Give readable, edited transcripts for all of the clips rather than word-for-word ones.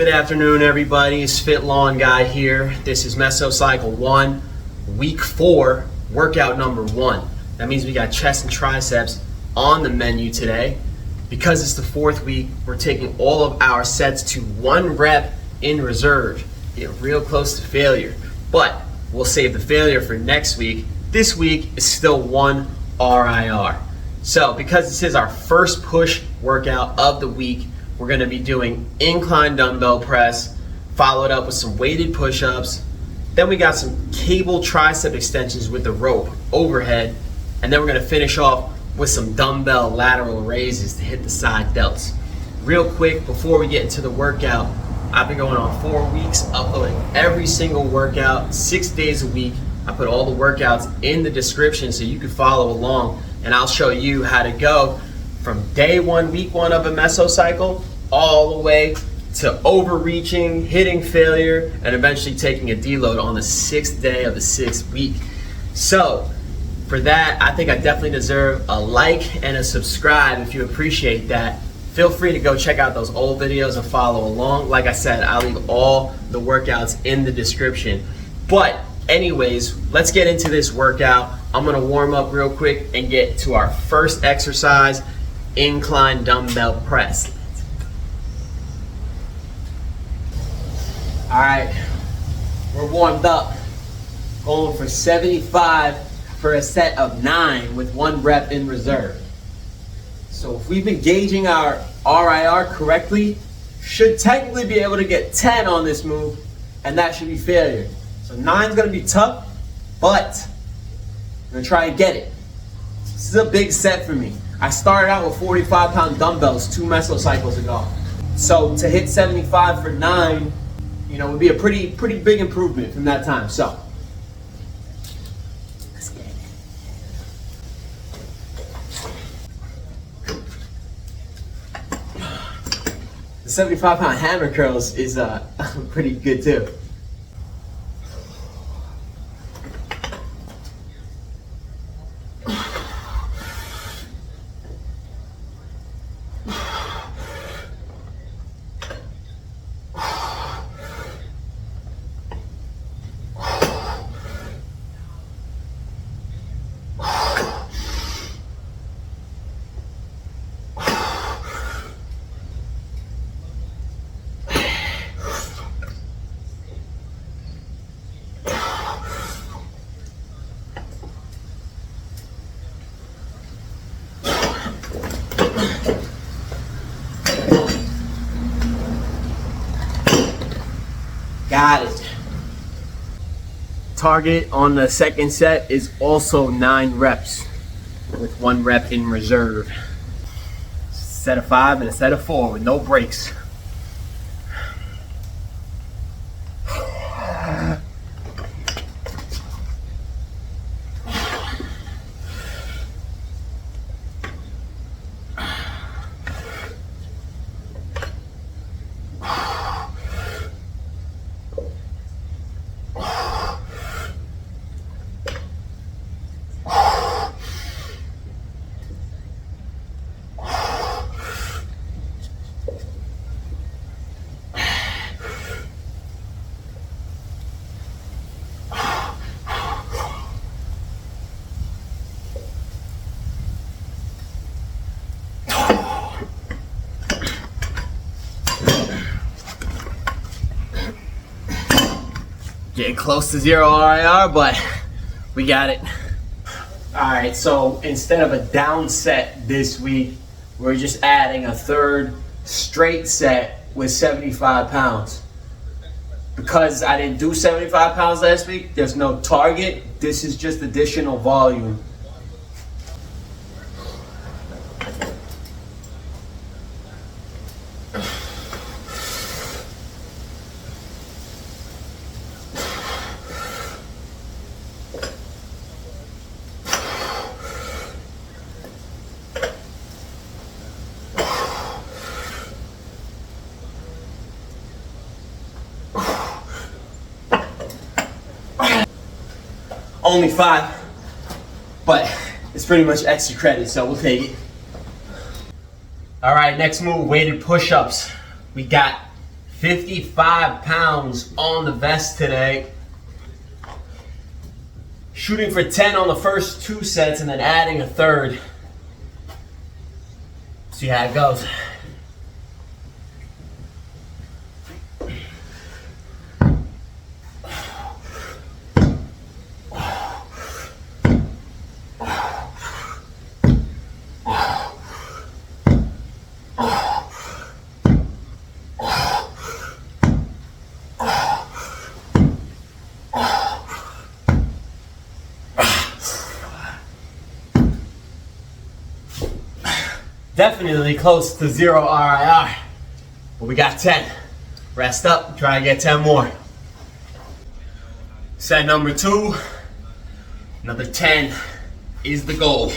Good afternoon, everybody. It's Fit Lawn Guy here. This is Meso Cycle 1, Week 4, workout number 1. That means we got chest and triceps on the menu today. Because it's the 4th week, we're taking all of our sets to 1 rep in reserve. Get real close to failure. But we'll save the failure for next week. This week is still 1 RIR. So because this is our first push workout of the week, we're going to be doing incline dumbbell press, followed up with some weighted push-ups. Then we got some cable tricep extensions with the rope overhead. And then we're going to finish off with some dumbbell lateral raises to hit the side delts. Real quick, before we get into the workout, I've been going on 4 weeks, uploading every single workout, 6 days a week. I put all the workouts in the description so you can follow along, and I'll show you how to go from day 1, week 1 of a meso cycle, all the way to overreaching, hitting failure, and eventually taking a deload on the 6th day of the 6th week. So for that, I think I definitely deserve a like and a subscribe if you appreciate that. Feel free to go check out those old videos and follow along. Like I said, I'll leave all the workouts in the description. But anyways, let's get into this workout. I'm gonna warm up real quick and get to our first exercise, incline dumbbell press. All right, we're warmed up. Going for 75 for a set of 9 with 1 rep in reserve. So if we've been gauging our RIR correctly, should technically be able to get 10 on this move, and that should be failure. So 9's gonna be tough, but I'm gonna try and get it. This is a big set for me. I started out with 45-pound dumbbells 2 meso cycles ago. So to hit 75 for 9, you know, would be a pretty big improvement from that time. So let's get it. The 75-pound hammer curls is pretty good too. Got it. Target on the second set is also 9 reps with 1 rep in reserve. Set of 5 and a set of 4 with no breaks. Getting close to 0 RIR, but we got it. All right, so instead of a down set this week, we're just adding a 3rd straight set with 75 pounds. Because I didn't do 75 pounds last week, there's no target. This is just additional volume. Only 5, but it's pretty much extra credit, so we'll take it. All right, next move, weighted push-ups. We got 55 pounds on the vest today. Shooting for 10 on the first 2 sets and then adding a third. See how it goes. Definitely close to 0 RIR, but we got 10. Rest up, try and get 10 more. Set number 2, another 10 is the goal.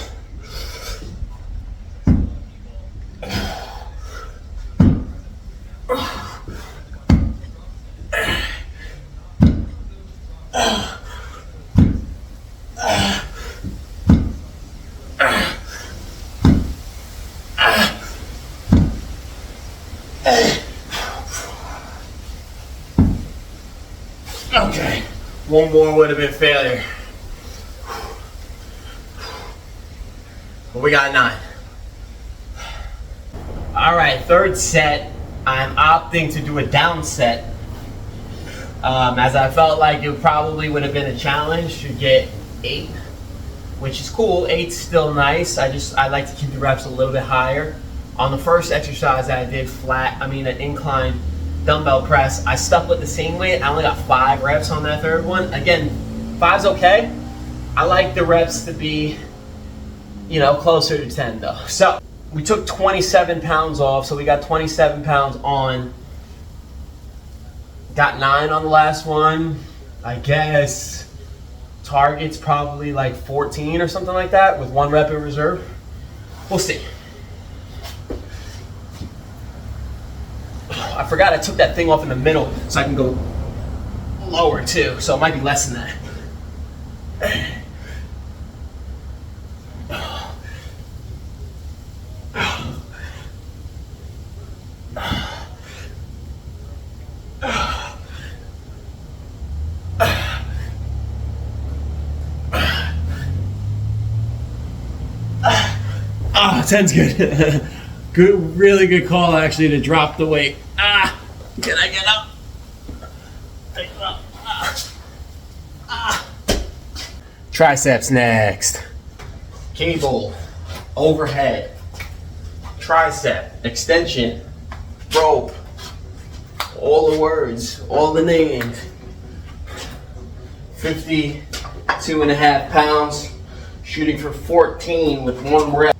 Okay, one more would have been failure. But we got 9. All right, third set, I'm opting to do a down set. As I felt like it probably would have been a challenge to get 8, which is cool. 8's still nice. I like to keep the reps a little bit higher. On the first exercise that I did an incline dumbbell press, I stuck with the same weight. I only got 5 reps on that third one. Again, 5's okay. I like the reps to be, closer to 10 though. So we took 27 pounds off, so we got 27 pounds on. Got 9 on the last one. I guess target's probably like 14 or something like that with 1 rep in reserve. We'll see. I forgot I took that thing off in the middle so I can go lower too, so it might be less than that. Ah, 10's good. Good, really good call actually to drop the weight. Can I get up? Take it up. Triceps next. Cable, overhead, tricep, extension, rope. All the words, all the names. 52.5 pounds, shooting for 14 with 1 rep.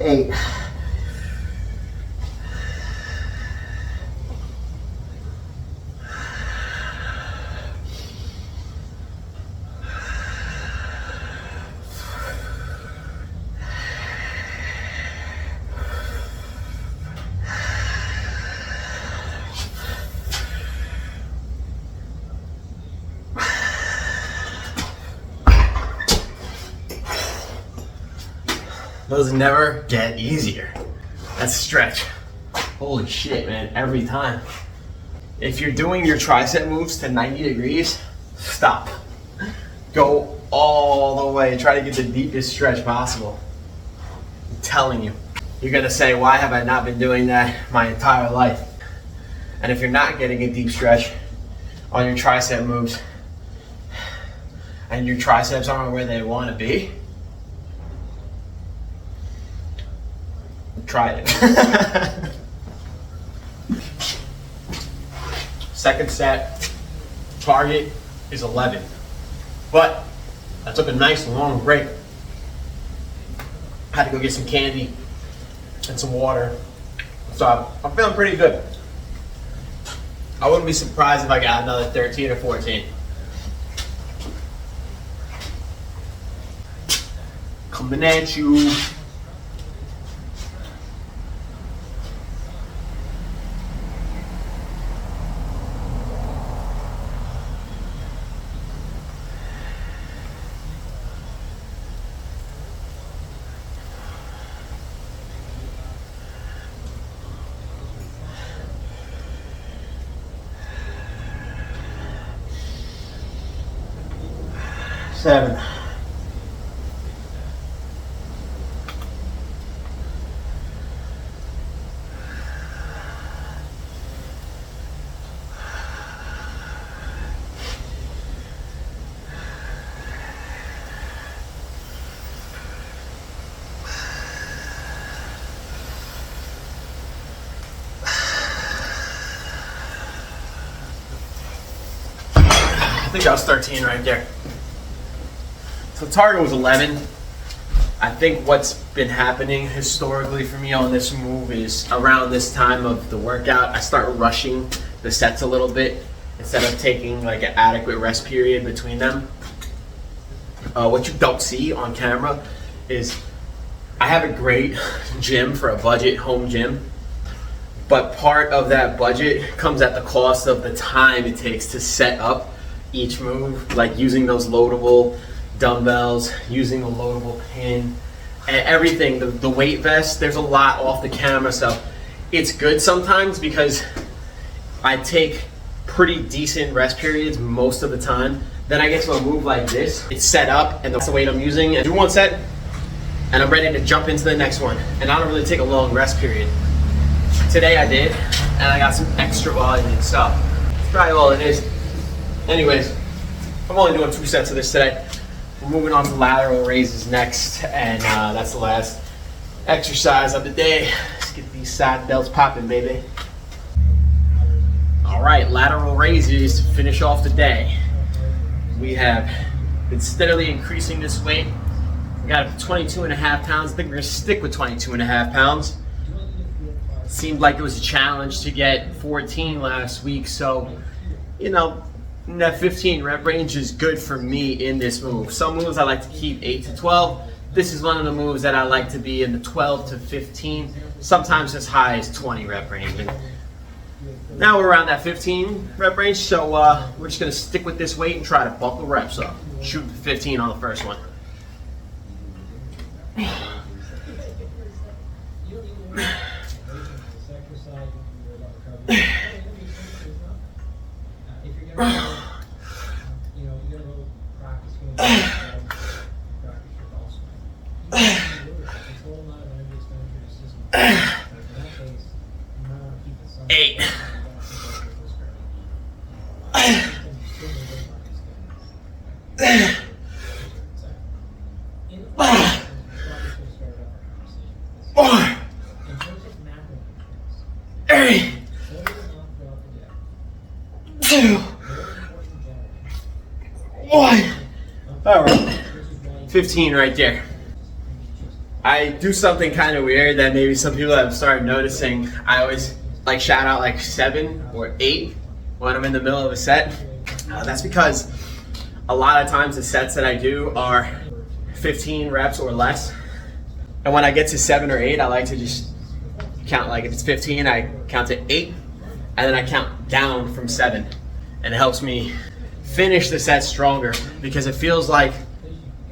Eight. Those never get easier. That's a stretch. Holy shit, man, every time. If you're doing your tricep moves to 90 degrees, stop. Go all the way. Try to get the deepest stretch possible. I'm telling you. You're gonna say, why have I not been doing that my entire life? And if you're not getting a deep stretch on your tricep moves, and your triceps aren't where they wanna be, try it. Second set, target is 11. But I took a nice long break. Had to go get some candy and some water. So I'm feeling pretty good. I wouldn't be surprised if I got another 13 or 14. Coming at you. Seven. I think I was 13 right there. So the target was 11. I think what's been happening historically for me on this move is around this time of the workout, I start rushing the sets a little bit instead of taking like an adequate rest period between them. What you don't see on camera is I have a great gym for a budget home gym, but part of that budget comes at the cost of the time it takes to set up each move, like using those loadable dumbbells, using a loadable pin, and everything, the weight vest. There's a lot off the camera, so it's good sometimes because I take pretty decent rest periods most of the time. Then I get to a move like this, it's set up and that's the weight I'm using, and do one set and I'm ready to jump into the next one, and I don't really take a long rest period. Today I did, and I got some extra volume, so that's probably all it is. Anyways, I'm only doing 2 sets of this today. We're moving on to lateral raises next, and that's the last exercise of the day. Let's get these side delts popping, baby. All right, lateral raises to finish off the day. We have been steadily increasing this weight. We got up to 22.5 pounds. I think we're gonna stick with 22.5 pounds. Seemed like it was a challenge to get 14 last week, so, you know, that 15 rep range is good for me in this move. Some moves I like to keep 8 to 12. This is one of the moves that I like to be in the 12 to 15, sometimes as high as 20 rep range. And now we're around that 15 rep range, so we're just gonna stick with this weight and try to bump the reps up. Shoot 15 on the first one. Eight. All right, 15 right there. I do something kind of weird that maybe some people have started noticing. I always like shout out like 7 or 8 when I'm in the middle of a set. That's because a lot of times the sets that I do are 15 reps or less. And when I get to 7 or 8, I like to just count, like if it's 15, I count to 8, and then I count down from 7. And it helps me finish the set stronger because it feels like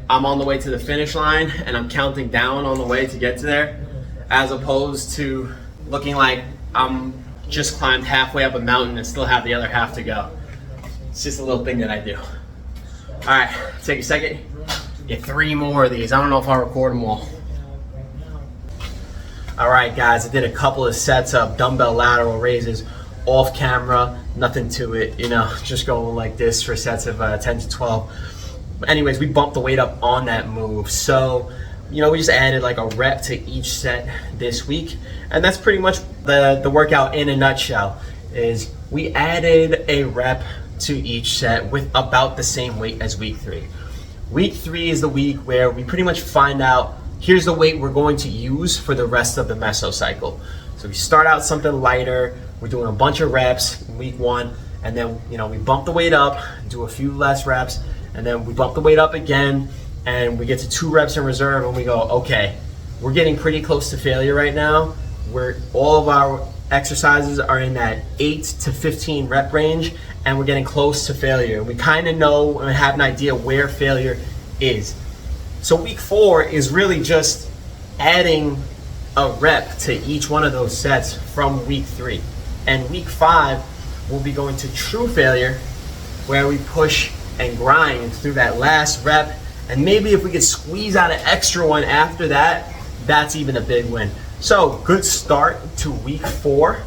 I'm on the way to the finish line and I'm counting down on the way to get to there, as opposed to looking like I'm just climbed halfway up a mountain and still have the other half to go. It's just a little thing that I do. All right, take a second. Get 3 more of these. I don't know if I'll record them all. All right, guys, I did a couple of sets of dumbbell lateral raises off camera, nothing to it, you know, just going like this for sets of 10 to 12. But anyways, we bumped the weight up on that move. So, you know, we just added like a rep to each set this week. And that's pretty much the workout in a nutshell, is we added a rep to each set with about the same weight as week 3. Week 3 is the week where we pretty much find out, here's the weight we're going to use for the rest of the meso cycle. So we start out something lighter, we're doing a bunch of reps in week 1, and then, you know, we bump the weight up, do a few less reps, and then we bump the weight up again, and we get to 2 reps in reserve and we go, okay, we're getting pretty close to failure right now. All of our exercises are in that 8 to 15 rep range, and we're getting close to failure. We kind of know and have an idea where failure is. So week 4 is really just adding a rep to each one of those sets from week 3. And week 5, we'll be going to true failure, where we push and grind through that last rep. And maybe if we could squeeze out an extra one after that, that's even a big win. So good start to week 4.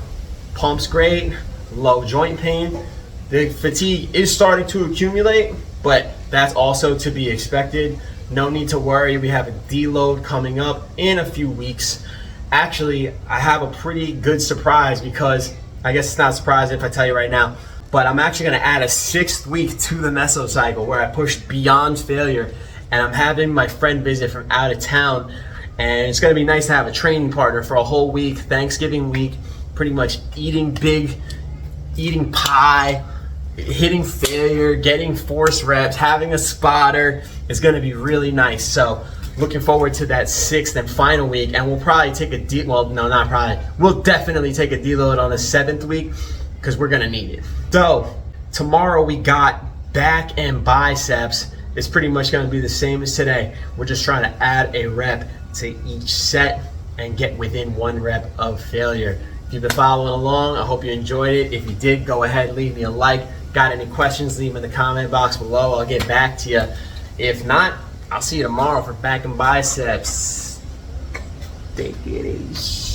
Pump's great, low joint pain. The fatigue is starting to accumulate, but that's also to be expected. No need to worry. We have a deload coming up in a few weeks. Actually, I have a pretty good surprise, because I guess it's not surprising if I tell you right now, but I'm actually going to add a 6th week to the mesocycle where I push beyond failure, and I'm having my friend visit from out of town, and it's going to be nice to have a training partner for a whole week, Thanksgiving week, pretty much eating big, eating pie, hitting failure, getting force reps, having a spotter. It's going to be really nice. So looking forward to that 6th and final week, and we'll probably take we'll definitely take a deload on the 7th week, because we're going to need it. So tomorrow we got back and biceps. It's pretty much going to be the same as today. We're just trying to add a rep to each set and get within 1 rep of failure. If you've been following along, I hope you enjoyed it. If you did, go ahead, leave me a like. Got any questions, leave them in the comment box below. I'll get back to you. If not, I'll see you tomorrow for back and biceps. Take it easy.